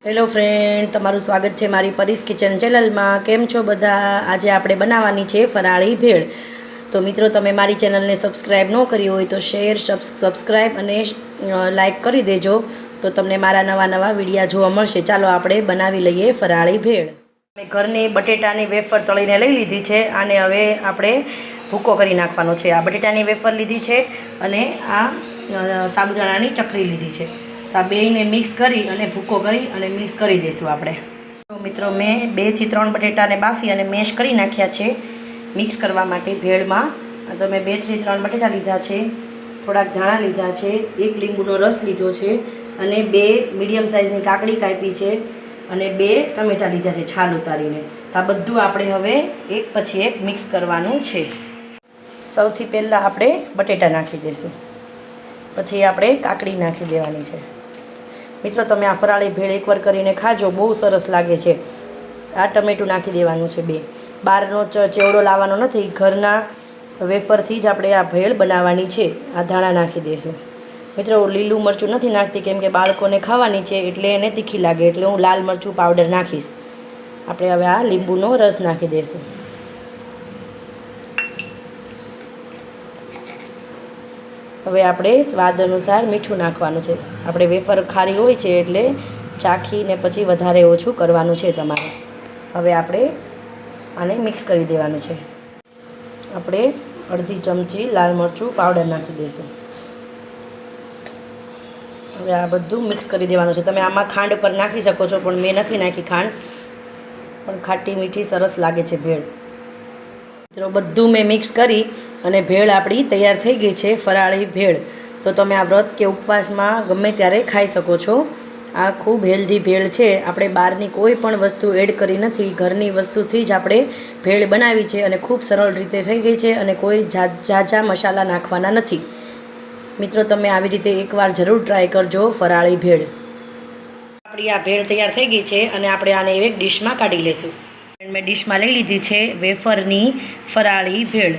Hello friend, તમારું સ્વાગત છે મારી પરીસ કિચન ચેનલમાં। કેમ છો બધા? આજે આપણે બનાવવાની છે ફરાળી ભેળ। તો મિત્રો, તમે મારી ચેનલને સબસ્ક્રાઈબ ન કરી હોય તો શેર, સબસ્ક્રાઈબ અને લાઈક કરી દેજો, તો તમને મારા નવા વિડીયા જોવા મળશે। ચાલો આપણે બનાવી લઈએ ફરાળી ભેળ। મેં ઘરની બટેટાની વેફર તળીને લઈ લીધી છે, આને હવે આપણે ભૂકો કરી નાખવાનો છે। આ બટેટાની વેફર લીધી છે અને આ સાબુદાણાની ચકરી લીધી છે। તો આ બેને મિક્સ કરી અને ભૂકો કરી અને મિક્સ કરી દઈશું આપણે। તો મિત્રો, મેં 2 થી 3 બટેટાને બાફી અને મેશ કરી નાખ્યા છે મિક્સ કરવા માટે ભેળમાં। તો મેં 2 થી 3 બટેટા લીધા છે, થોડાક ધાણા લીધા છે, 1 લીંબુનો રસ લીધો છે અને 2 મીડિયમ સાઇઝની કાકડી કાપી છે અને 2 ટમેટાં લીધા છે છાલ ઉતારીને। તો આ બધું આપણે હવે એક પછી એક મિક્સ કરવાનું છે। સૌથી પહેલાં આપણે બટેટા નાખી દઈશું, પછી આપણે કાકડી નાખી દેવાની છે। મિત્રો, તમે આ ફરાળી ભેળ એકવાર કરીને ખાજો, બહુ સરસ લાગે છે। આ ટમેટું નાખી દેવાનું છે 2, બહારનો ચેવડો લાવવાનો નથી, ઘરના વેફરથી જ આપણે આ ભેળ બનાવવાની છે। આ ધાણા નાખી દઈશું। મિત્રો, લીલું મરચું નથી નાખતી કેમ કે બાળકોને ખાવાની છે એટલે એને તીખી લાગે, એટલે હું લાલ મરચું પાવડર નાખીશ। આપણે હવે આ લીંબુનો રસ નાખી દઈશું। હવે આપણે સ્વાદ અનુસાર મીઠું નાખવાનું છે। આપણે વેફર ખારી હોય છે એટલે ચાખીને પછી વધારે ઓછું કરવાનું છે તમારે। હવે આપણે આને મિક્સ કરી દેવાનું છે। આપણે અડધી ચમચી લાલ મરચું પાવડર નાખી દઈશું। હવે આ બધું મિક્સ કરી દેવાનું છે। તમે આમાં ખાંડ પર નાખી શકો છો, પણ મેં નથી નાખી ખાંડ, પણ ખાટી મીઠી સરસ લાગે છે ભેળ। મિત્રો, બધું મેં મિક્સ કરી અને ભેળ આપણી તૈયાર થઈ ગઈ છે, ફરાળી ભેળ। તો તમે આ વ્રત કે ઉપવાસમાં ગમે ત્યારે ખાઈ શકો છો। આ ખૂબ હેલ્ધી ભેળ છે। આપણે બહારની કોઈ પણ વસ્તુ એડ કરી નથી, ઘરની વસ્તુથી જ આપણે ભેળ બનાવી છે અને ખૂબ સરળ રીતે થઈ ગઈ છે અને કોઈ ઝાઝા મસાલા નાખવાના નથી। મિત્રો, તમે આવી રીતે એકવાર જરૂર ટ્રાય કરજો ફરાળી ભેળ। આપણી આ ભેળ તૈયાર થઈ ગઈ છે અને આપણે આને એક ડીશમાં કાઢી લઈશું। મેં ડીશમાં લઈ લીધી છે વેફરની ફરાળી ભેળ।